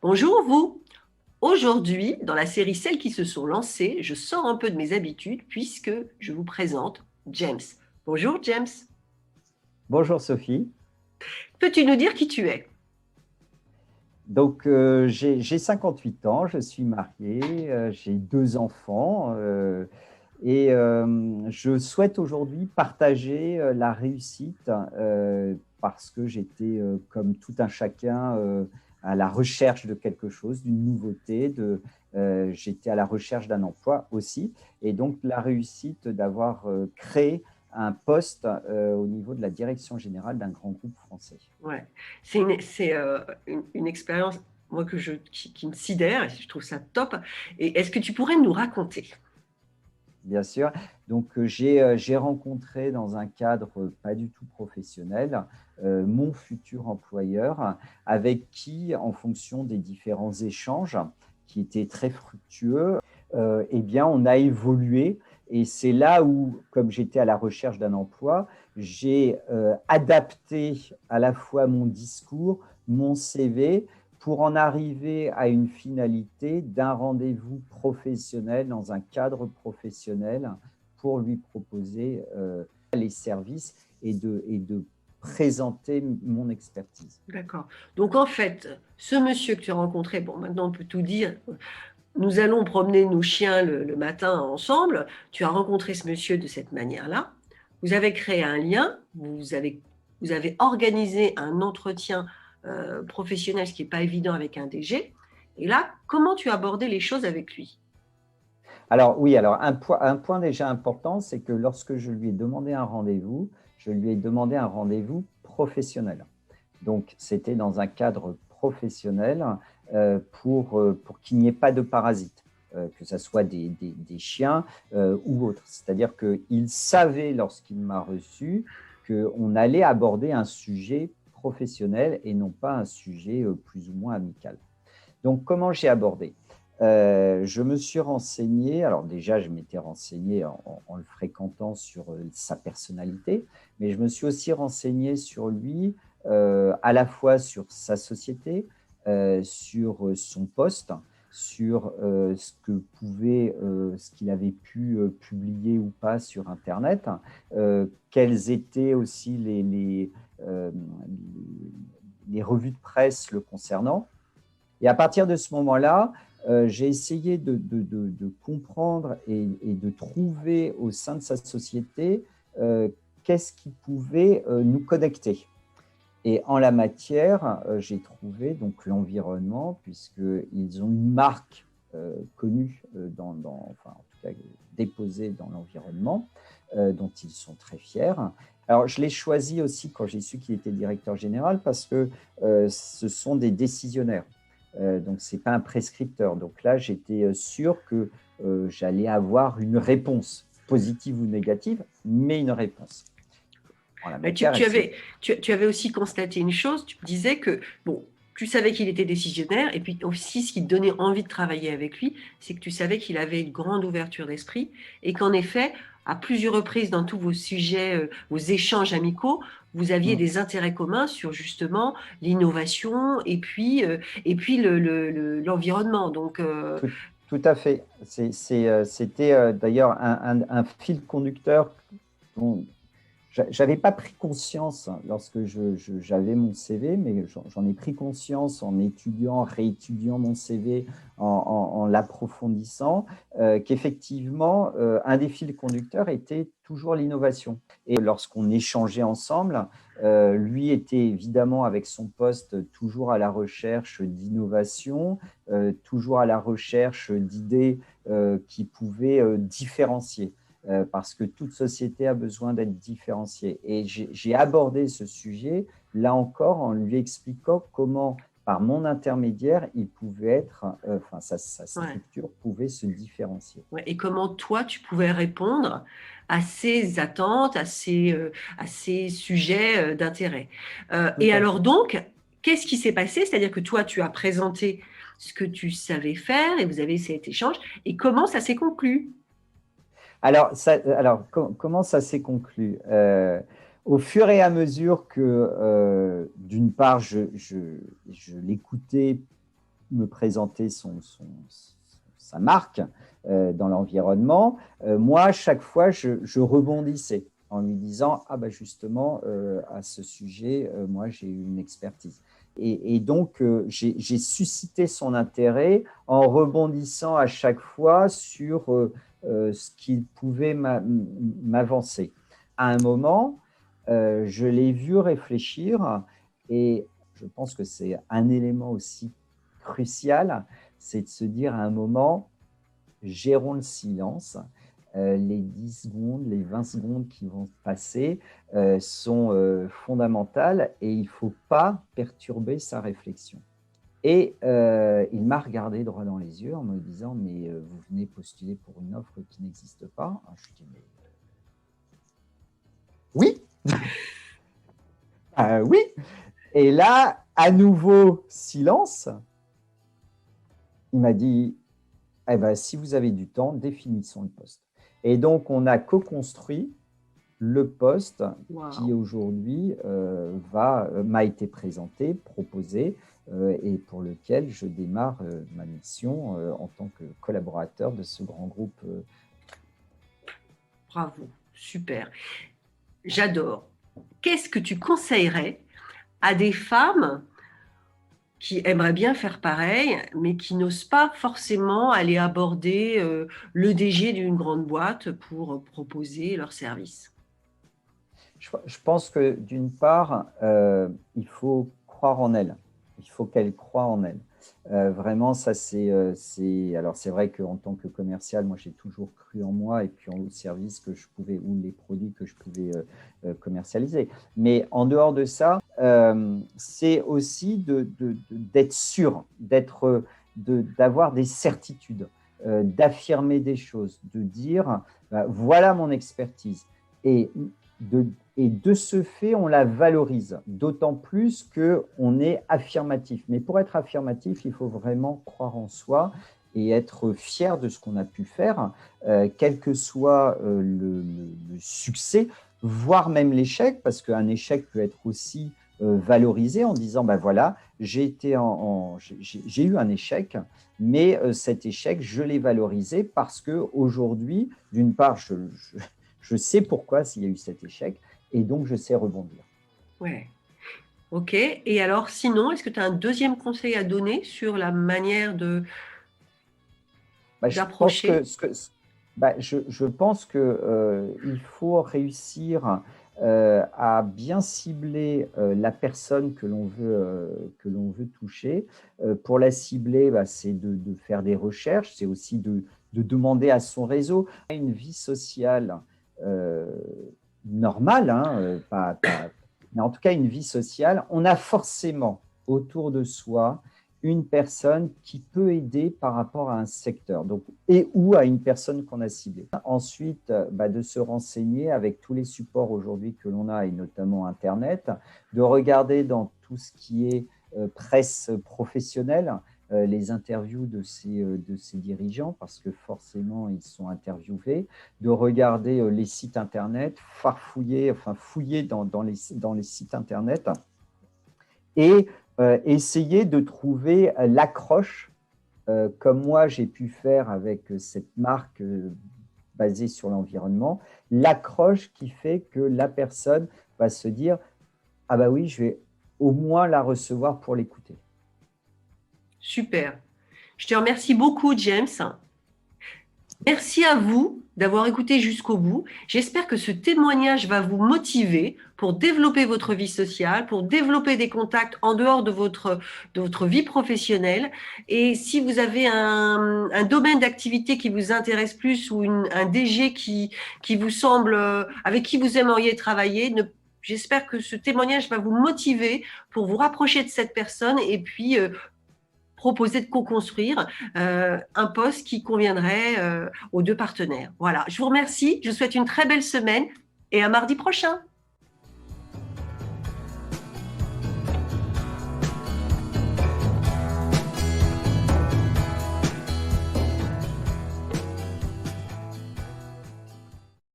Bonjour vous. Aujourd'hui, dans la série Celles qui se sont lancées, je sors un peu de mes habitudes puisque je vous présente James. Bonjour James. Bonjour Sophie. Peux-tu nous dire qui tu es? J'ai 58 ans, je suis marié, j'ai deux enfants je souhaite aujourd'hui partager la réussite parce que j'étais, comme tout un chacun, à la recherche de quelque chose, d'une nouveauté, j'étais à la recherche d'un emploi aussi. Et donc, la réussite d'avoir créé un poste au niveau de la direction générale d'un grand groupe français. Ouais, c'est une expérience moi qui me sidère et je trouve ça top. Et est-ce que tu pourrais nous raconter? Bien sûr. J'ai rencontré dans un cadre pas du tout professionnel mon futur employeur avec qui, en fonction des différents échanges qui étaient très fructueux, eh bien, on a évolué. Et c'est là où, comme j'étais à la recherche d'un emploi, j'ai adapté à la fois mon discours, mon CV, pour en arriver à une finalité d'un rendez-vous professionnel dans un cadre professionnel pour lui proposer les services et de présenter mon expertise. D'accord. Donc en fait, ce monsieur que tu as rencontré, bon, maintenant on peut tout dire. Nous allons promener nos chiens le matin ensemble. Tu as rencontré ce monsieur de cette manière-là. Vous avez créé un lien. Vous avez organisé un entretien professionnel, ce qui n'est pas évident avec un DG. Et là, comment tu as abordé les choses avec lui? Alors oui, alors un point déjà important, c'est que lorsque je lui ai demandé un rendez-vous, je lui ai demandé un rendez-vous professionnel. Donc, c'était dans un cadre professionnel pour qu'il n'y ait pas de parasites, que ce soit des chiens ou autres. C'est-à-dire qu'il savait, lorsqu'il m'a reçu, qu'on allait aborder un sujet professionnel et non pas un sujet plus ou moins amical. Donc, comment j'ai abordé? Je me suis renseigné, alors déjà je m'étais renseigné en le fréquentant sur sa personnalité, mais je me suis aussi renseigné sur lui, à la fois sur sa société, sur son poste, sur ce qu'il avait pu publier ou pas sur Internet, quelles étaient aussi euh, les revues de presse le concernant. Et à partir de ce moment-là, j'ai essayé de comprendre et de trouver au sein de sa société qu'est-ce qui pouvait nous connecter. Et en la matière, j'ai trouvé donc l'environnement, puisqu'ils ont une marque connue, enfin, en tout cas déposée dans l'environnement, dont ils sont très fiers. Alors, je l'ai choisi aussi quand j'ai su qu'il était directeur général parce que ce sont des décisionnaires. Donc, ce n'est pas un prescripteur. Donc là, j'étais sûr que j'allais avoir une réponse, positive ou négative, mais une réponse. En la Mais tu, matière, tu avais, tu avais aussi constaté une chose, tu me disais que, bon, tu savais qu'il était décisionnaire, et puis aussi ce qui te donnait envie de travailler avec lui, c'est que tu savais qu'il avait une grande ouverture d'esprit, et qu'en effet, à plusieurs reprises dans tous vos sujets, vos échanges amicaux, vous aviez des intérêts communs sur justement l'innovation et puis l'environnement. Donc, tout, tout à fait. C'était d'ailleurs un fil conducteur dont j'avais pas pris conscience lorsque j'avais mon CV, mais j'en ai pris conscience en étudiant, réétudiant mon CV, en l'approfondissant, qu'effectivement, un des fils conducteurs était toujours l'innovation. Et lorsqu'on échangeait ensemble, lui était évidemment avec son poste toujours à la recherche d'innovation, toujours à la recherche d'idées qui pouvaient différencier. Parce que toute société a besoin d'être différenciée. Et j'ai abordé ce sujet, là encore, en lui expliquant comment, par mon intermédiaire, il pouvait être, enfin, sa ouais. structure pouvait se différencier. Ouais, et comment toi, tu pouvais répondre à ces attentes, à ces sujets d'intérêt. Tout Et à alors fait. donc, qu'est-ce qui s'est passé? C'est-à-dire que toi, tu as présenté ce que tu savais faire et vous avez cet échange. Et comment ça s'est conclu? Comment ça s'est conclu? Au fur et à mesure que, d'une part, je l'écoutais me présenter sa marque dans l'environnement, moi, chaque fois, je rebondissais en lui disant « Ah ben justement, à ce sujet, moi, j'ai eu une expertise ». Et donc, j'ai suscité son intérêt en rebondissant à chaque fois sur ce qu'il pouvait m'avancer. À un moment, je l'ai vu réfléchir et je pense que c'est un élément aussi crucial, c'est de se dire à un moment, gérons le silence. Les 10 secondes, les 20 secondes qui vont passer sont fondamentales et il ne faut pas perturber sa réflexion. Et il m'a regardé droit dans les yeux en me disant « Mais vous venez postuler pour une offre qui n'existe pas ?» Je lui dis « Mais oui, oui !» Et là, à nouveau, silence. Il m'a dit eh ben, si vous avez du temps, définissons le poste. Et donc, on a co-construit le poste qui aujourd'hui m'a été présenté, proposé, et pour lequel je démarre ma mission en tant que collaborateur de ce grand groupe. Bravo, super. J'adore. Qu'est-ce que tu conseillerais à des femmes qui aimeraient bien faire pareil, mais qui n'osent pas forcément aller aborder le DG d'une grande boîte pour proposer leurs services? Je pense que d'une part, il faut croire en elle. Il faut qu'elle croie en elle. Vraiment, ça alors c'est vrai qu'en tant que commercial, moi j'ai toujours cru en moi et puis au service que je pouvais ou les produits que je pouvais commercialiser. Mais en dehors de ça, c'est aussi d'être sûr, d'avoir des certitudes, d'affirmer des choses, de dire voilà mon expertise. Et de ce fait, on la valorise, d'autant plus qu'on est affirmatif. Mais pour être affirmatif, il faut vraiment croire en soi et être fier de ce qu'on a pu faire, quel que soit le succès, voire même l'échec, parce qu'un échec peut être aussi valorisé en disant ben voilà, j'ai eu un échec, mais cet échec, je l'ai valorisé parce qu'aujourd'hui, d'une part, je sais pourquoi s'il y a eu cet échec et donc je sais rebondir. Ouais. Ok. Et alors, sinon, est-ce que tu as un deuxième conseil à donner sur la manière d'approcher? Je pense qu'il faut réussir à bien cibler la personne que l'on veut toucher. Pour la cibler, c'est de faire des recherches, c'est aussi de demander à son réseau une vie sociale normale, hein, mais en tout cas une vie sociale. On a forcément autour de soi une personne qui peut aider par rapport à un secteur et ou à une personne qu'on a ciblée. Ensuite, de se renseigner avec tous les supports aujourd'hui que l'on a, et notamment Internet, de regarder dans tout ce qui est presse professionnelle, les interviews de ces dirigeants, parce que forcément, ils sont interviewés, de regarder les sites Internet, fouiller dans les sites Internet et essayer de trouver l'accroche, comme moi j'ai pu faire avec cette marque basée sur l'environnement, l'accroche qui fait que la personne va se dire « Ah bah oui, je vais au moins la recevoir pour l'écouter ». Super. Je te remercie beaucoup, James. Merci à vous d'avoir écouté jusqu'au bout. J'espère que ce témoignage va vous motiver pour développer votre vie sociale, pour développer des contacts en dehors de votre vie professionnelle. Et si vous avez un domaine d'activité qui vous intéresse plus ou un DG qui vous semble, avec qui vous aimeriez travailler, j'espère que ce témoignage va vous motiver pour vous rapprocher de cette personne et puis proposer de co-construire un poste qui conviendrait aux deux partenaires. Voilà, je vous remercie, je vous souhaite une très belle semaine et à mardi prochain.